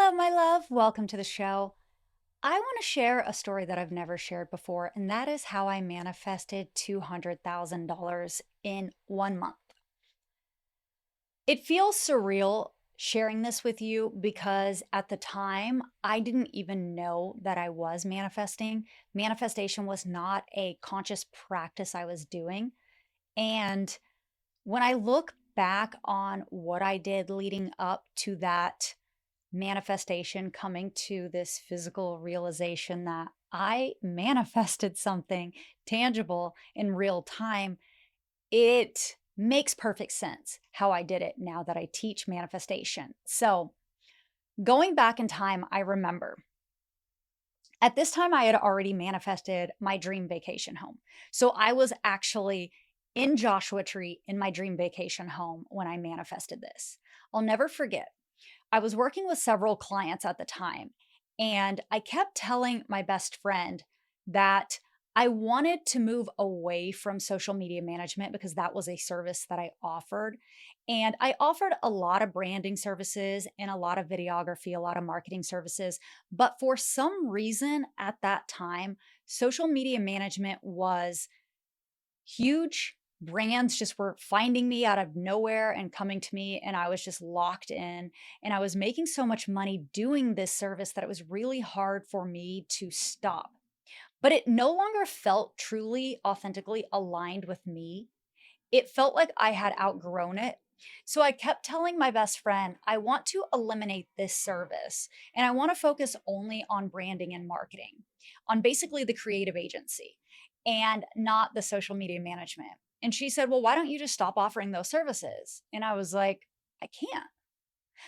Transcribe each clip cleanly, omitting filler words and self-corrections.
Hello, my love. Welcome to the show. I want to share a story that I've never shared before, and that is how I manifested $200,000 in 1 month. It feels surreal sharing this with you because at the time, I didn't even know that I was manifesting. Manifestation was not a conscious practice I was doing. And when I look back on what I did leading up to that manifestation, coming to this physical realization that I manifested something tangible in real time, it makes perfect sense how I did it now that I teach manifestation. So, going back in time, I remember at this time I had already manifested my dream vacation home. So, I was actually in Joshua Tree in my dream vacation home when I manifested this. I'll never forget. I was working with several clients at the time, and I kept telling my best friend that I wanted to move away from social media management because that was a service that I offered. And I offered a lot of branding services and a lot of videography, a lot of marketing services. But for some reason at that time, social media management was huge. Brands just were finding me out of nowhere and coming to me, and I was just locked in. And I was making so much money doing this service that it was really hard for me to stop. But it no longer felt truly, authentically aligned with me. It felt like I had outgrown it. So I kept telling my best friend, I want to eliminate this service and I want to focus only on branding and marketing, on basically the creative agency and not the social media management. And she said, well, why don't you just stop offering those services? And I was like, I can't,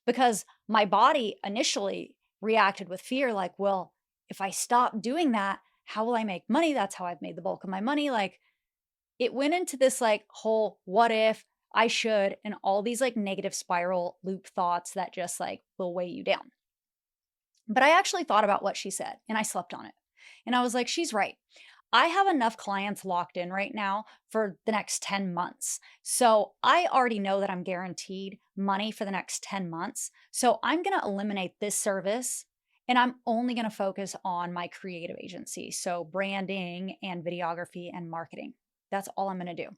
because my body initially reacted with fear like, well, if I stop doing that, how will I make money? That's how I've made the bulk of my money. Like, it went into this like whole what if, I should, and all these like negative spiral loop thoughts that just like will weigh you down. But I actually thought about what she said and I slept on it. And I was like, she's right. I have enough clients locked in right now for the next 10 months. So I already know that I'm guaranteed money for the next 10 months. So I'm going to eliminate this service and I'm only going to focus on my creative agency. So branding and videography and marketing. That's all I'm going to do.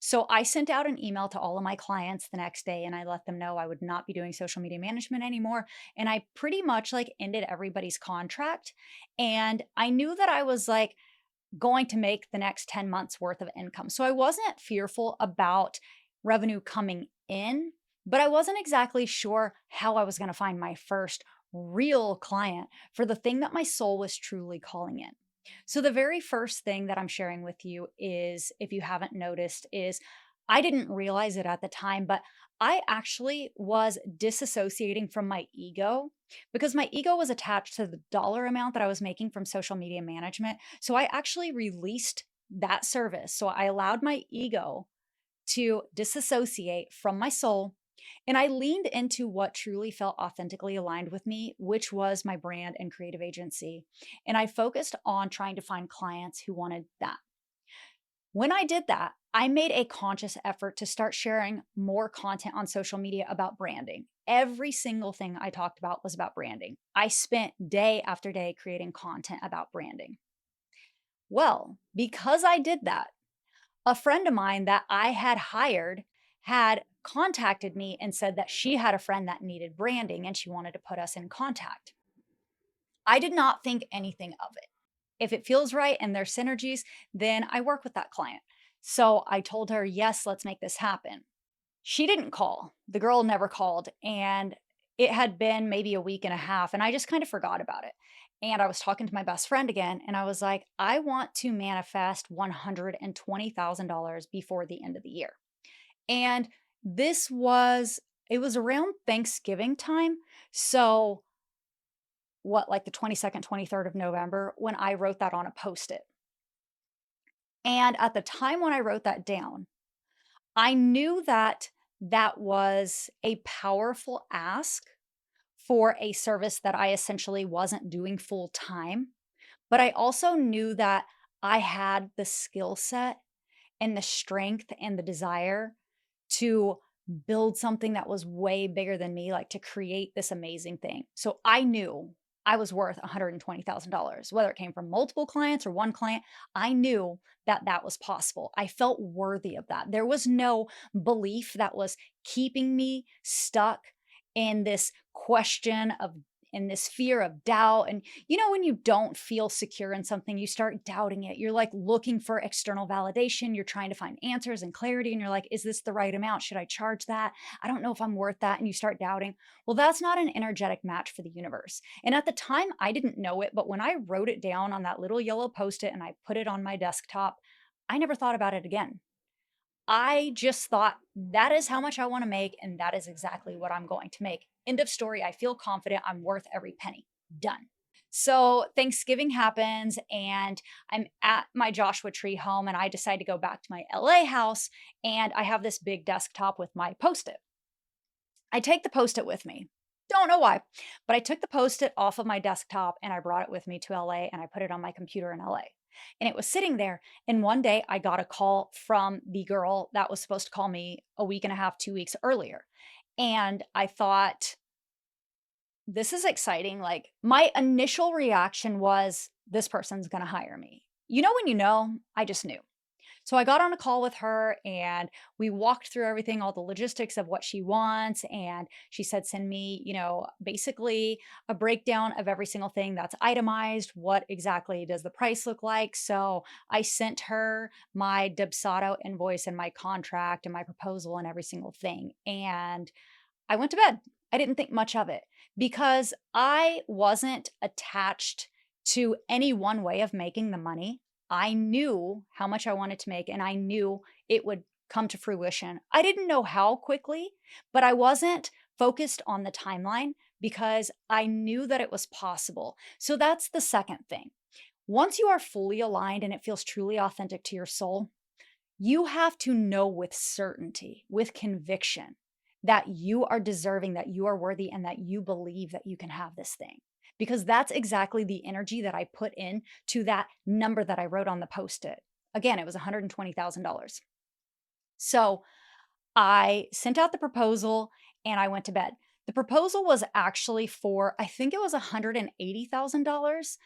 So I sent out an email to all of my clients the next day and I let them know I would not be doing social media management anymore. And I pretty much like ended everybody's contract. And I knew that I was like going to make the next 10 months worth of income. So I wasn't fearful about revenue coming in, but I wasn't exactly sure how I was going to find my first real client for the thing that my soul was truly calling in. So the very first thing that I'm sharing with you is, if you haven't noticed, is I didn't realize it at the time, but I actually was disassociating from my ego because my ego was attached to the dollar amount that I was making from social media management. So I actually released that service. So I allowed my ego to disassociate from my soul. And I leaned into what truly felt authentically aligned with me, which was my brand and creative agency. And I focused on trying to find clients who wanted that. When I did that, I made a conscious effort to start sharing more content on social media about branding. Every single thing I talked about was about branding. I spent day after day creating content about branding. Well, because I did that, a friend of mine that I had hired had contacted me and said that she had a friend that needed branding and she wanted to put us in contact. I did not think anything of it. If it feels right and there's synergies, then I work with that client. So I told her, yes, let's make this happen. She didn't call. The girl never called. And it had been maybe a week and a half, and I just kind of forgot about it. And I was talking to my best friend again, and I was like, I want to manifest $120,000 before the end of the year. And it was around Thanksgiving time. So, like the 22nd, 23rd of November, when I wrote that on a post it. And at the time when I wrote that down, I knew that that was a powerful ask for a service that I essentially wasn't doing full time. But I also knew that I had the skill set and the strength and the desire to build something that was way bigger than me, like to create this amazing thing. So I knew I was worth $120,000, whether it came from multiple clients or one client. I knew that that was possible. I felt worthy of that. There was no belief that was keeping me stuck in this question of in this fear of doubt. And when you don't feel secure in something, you start doubting it. You're like looking for external validation. You're trying to find answers and clarity. And you're like, is this the right amount? Should I charge that? I don't know if I'm worth that. And you start doubting. Well, that's not an energetic match for the universe. And at the time, I didn't know it. But when I wrote it down on that little yellow post it and I put it on my desktop, I never thought about it again. I just thought that is how much I want to make, and that is exactly what I'm going to make. End of story. I feel confident. I'm worth every penny. Done. So Thanksgiving happens, and I'm at my Joshua Tree home, and I decide to go back to my LA house, and I have this big desktop with my post it. I take the post it with me. Don't know why, but I took the post it off of my desktop and I brought it with me to LA and I put it on my computer in LA. And it was sitting there. And one day I got a call from the girl that was supposed to call me a week and a half, 2 weeks earlier. And I thought, this is exciting. Like, my initial reaction was, this person's going to hire me. When I just knew. So I got on a call with her and we walked through everything, all the logistics of what she wants. And she said, send me, basically a breakdown of every single thing that's itemized. What exactly does the price look like? So I sent her my Dubsado invoice and my contract and my proposal and every single thing. And I went to bed. I didn't think much of it because I wasn't attached to any one way of making the money. I knew how much I wanted to make and I knew it would come to fruition. I didn't know how quickly, but I wasn't focused on the timeline because I knew that it was possible. So that's the second thing. Once you are fully aligned and it feels truly authentic to your soul, you have to know with certainty, with conviction, that you are deserving, that you are worthy, and that you believe that you can have this thing. Because that's exactly the energy that I put in to that number that I wrote on the post it. Again, it was $120,000. So I sent out the proposal and I went to bed. The proposal was actually for, I think it was $180,000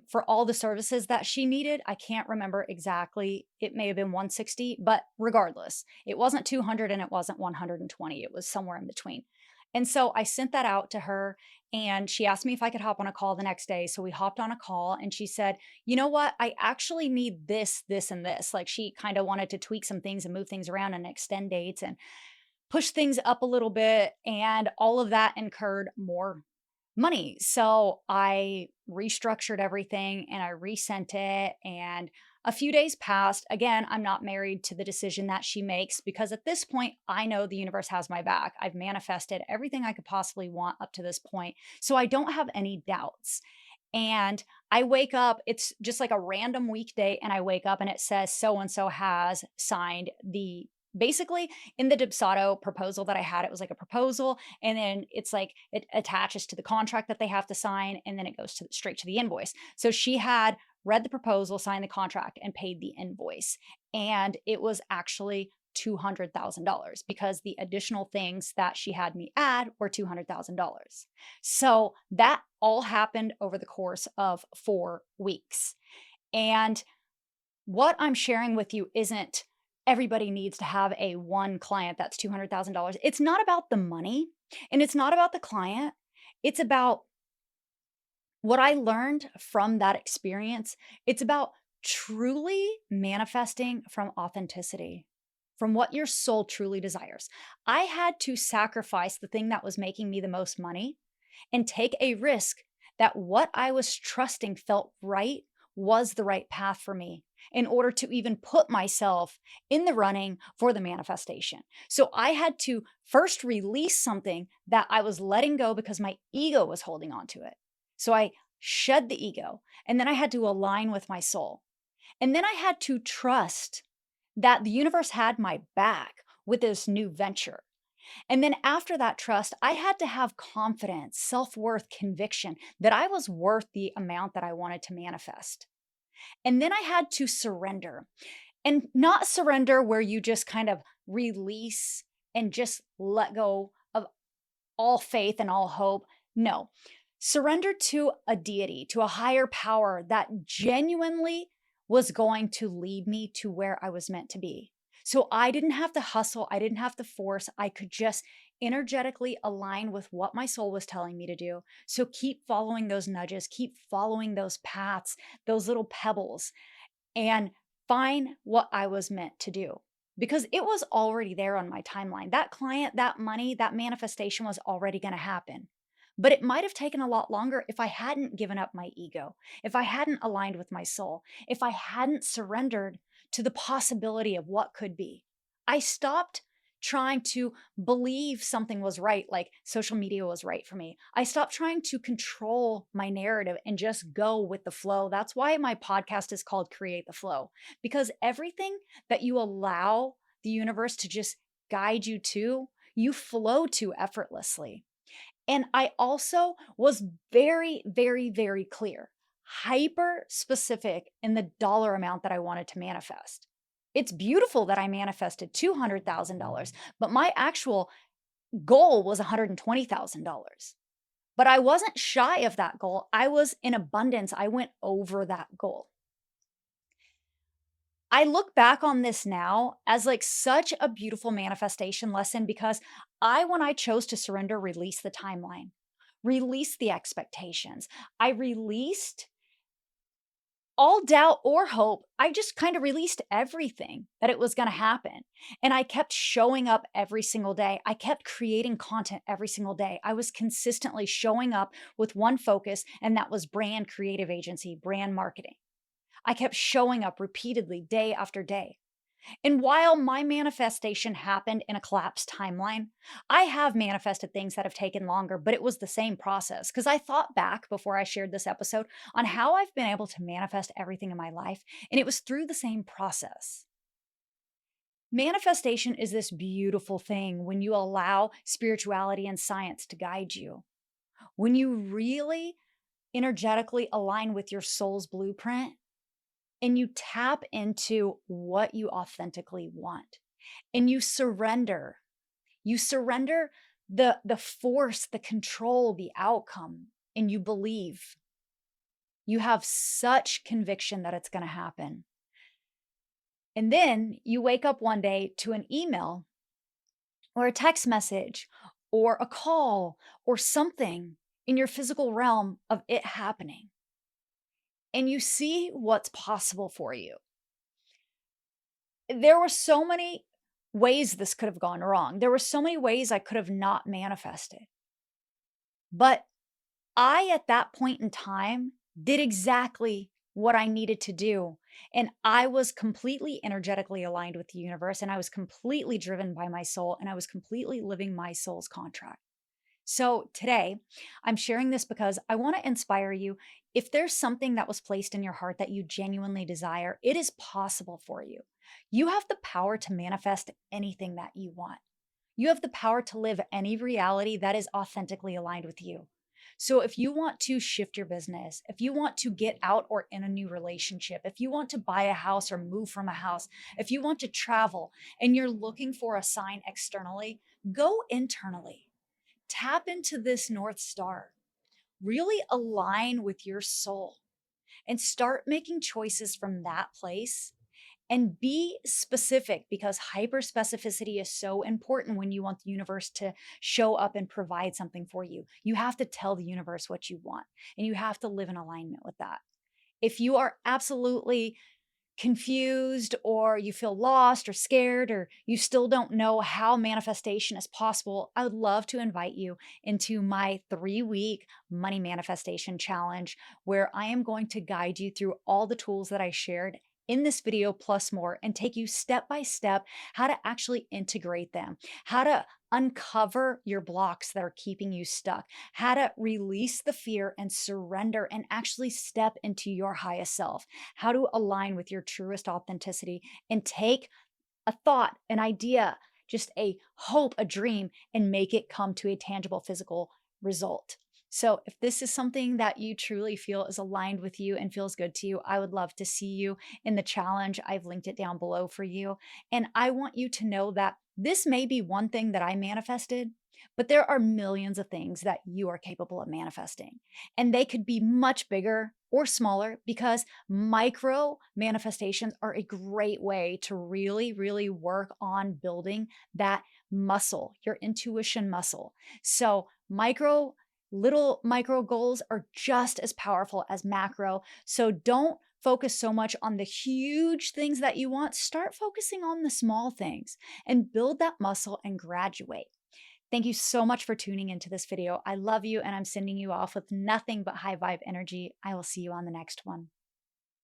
for all the services that she needed. I can't remember exactly. It may have been 160, but regardless, it wasn't 200 and it wasn't 120. It was somewhere in between. And so I sent that out to her and she asked me if I could hop on a call the next day. So we hopped on a call and she said, you know what? I actually need this, this, and this. Like, she kind of wanted to tweak some things and move things around and extend dates and push things up a little bit. And all of that incurred more money. So I restructured everything and I resent it. And a few days passed. Again, I'm not married to the decision that she makes because at this point, I know the universe has my back. I've manifested everything I could possibly want up to this point. So I don't have any doubts. And I wake up, it's just like a random weekday, and I wake up and it says so and so has signed the basically in the Dubsado proposal that I had, it was like a proposal, and then it's like it attaches to the contract that they have to sign, and then it goes to straight to the invoice. So she had read the proposal, signed the contract, and paid the invoice. And it was actually $200,000 because the additional things that she had me add were $200,000. So that all happened over the course of 4 weeks. And what I'm sharing with you isn't everybody needs to have a one client that's $200,000. It's not about the money and it's not about the client. It's about what I learned from that experience. It's about truly manifesting from authenticity, from what your soul truly desires. I had to sacrifice the thing that was making me the most money and take a risk that what I was trusting felt right was the right path for me in order to even put myself in the running for the manifestation. So I had to first release something that I was letting go because my ego was holding on to it. So I shed the ego and then I had to align with my soul. And then I had to trust that the universe had my back with this new venture. And then after that trust, I had to have confidence, self worth, conviction that I was worth the amount that I wanted to manifest. And then I had to surrender, and not surrender where you just kind of release and just let go of all faith and all hope. No, surrender to a deity, to a higher power that genuinely was going to lead me to where I was meant to be. So I didn't have to hustle, I didn't have to force. I could just energetically align with what my soul was telling me to do. So keep following those nudges, keep following those paths, those little pebbles, and find what I was meant to do, because it was already there on my timeline. That client, that money, that manifestation was already going to happen. But it might have taken a lot longer if I hadn't given up my ego, if I hadn't aligned with my soul, if I hadn't surrendered to the possibility of what could be. I stopped trying to believe something was right, like social media was right for me. I stopped trying to control my narrative and just go with the flow. That's why my podcast is called Create the Flow, because everything that you allow the universe to just guide you to, you flow to effortlessly. And I also was very, very, very clear, hyper specific in the dollar amount that I wanted to manifest. It's beautiful that I manifested $200,000, but my actual goal was $120,000. But I wasn't shy of that goal. I was in abundance. I went over that goal. I look back on this now as like such a beautiful manifestation lesson, because when I chose to surrender, release the timeline, release the expectations. I released all doubt or hope. I just kind of released everything that it was going to happen. And I kept showing up every single day. I kept creating content every single day. I was consistently showing up with one focus, and that was brand creative agency, brand marketing. I kept showing up repeatedly day after day. And while my manifestation happened in a collapsed timeline, I have manifested things that have taken longer, but it was the same process. Because I thought back before I shared this episode on how I've been able to manifest everything in my life, and it was through the same process. Manifestation is this beautiful thing when you allow spirituality and science to guide you. When you really energetically align with your soul's blueprint, and you tap into what you authentically want, and you surrender the force, the control, the outcome, and you believe. You have such conviction that it's going to happen. And then you wake up one day to an email or a text message or a call or something in your physical realm of it happening, and you see what's possible for you. There were so many ways this could have gone wrong. There were so many ways I could have not manifested. But I, at that point in time, did exactly what I needed to do. And I was completely energetically aligned with the universe, and I was completely driven by my soul, and I was completely living my soul's contract. So today, I'm sharing this because I want to inspire you. If there's something that was placed in your heart that you genuinely desire, it is possible for you. You have the power to manifest anything that you want. You have the power to live any reality that is authentically aligned with you. So if you want to shift your business, if you want to get out or in a new relationship, if you want to buy a house or move from a house, if you want to travel and you're looking for a sign externally, go internally. Tap into this North Star. Really align with your soul and start making choices from that place, and be specific, because hyper specificity is so important when you want the universe to show up and provide something for you. You have to tell the universe what you want, and you have to live in alignment with that. If you are absolutely confused, or you feel lost or scared, or you still don't know how manifestation is possible, I would love to invite you into my 3-week money manifestation challenge, where I am going to guide you through all the tools that I shared in this video plus more, and take you step by step how to actually integrate them, how to uncover your blocks that are keeping you stuck, how to release the fear and surrender and actually step into your highest self, how to align with your truest authenticity and take a thought, an idea, just a hope, a dream, and make it come to a tangible physical result. So, if this is something that you truly feel is aligned with you and feels good to you, I would love to see you in the challenge. I've linked it down below for you. And I want you to know that this may be one thing that I manifested, but there are millions of things that you are capable of manifesting. And they could be much bigger or smaller because micro manifestations are a great way to really, really work on building that muscle, your intuition muscle. So, little micro goals are just as powerful as macro. So don't focus so much on the huge things that you want. Start focusing on the small things and build that muscle and graduate. Thank you so much for tuning into this video. I love you and I'm sending you off with nothing but high vibe energy. I will see you on the next one.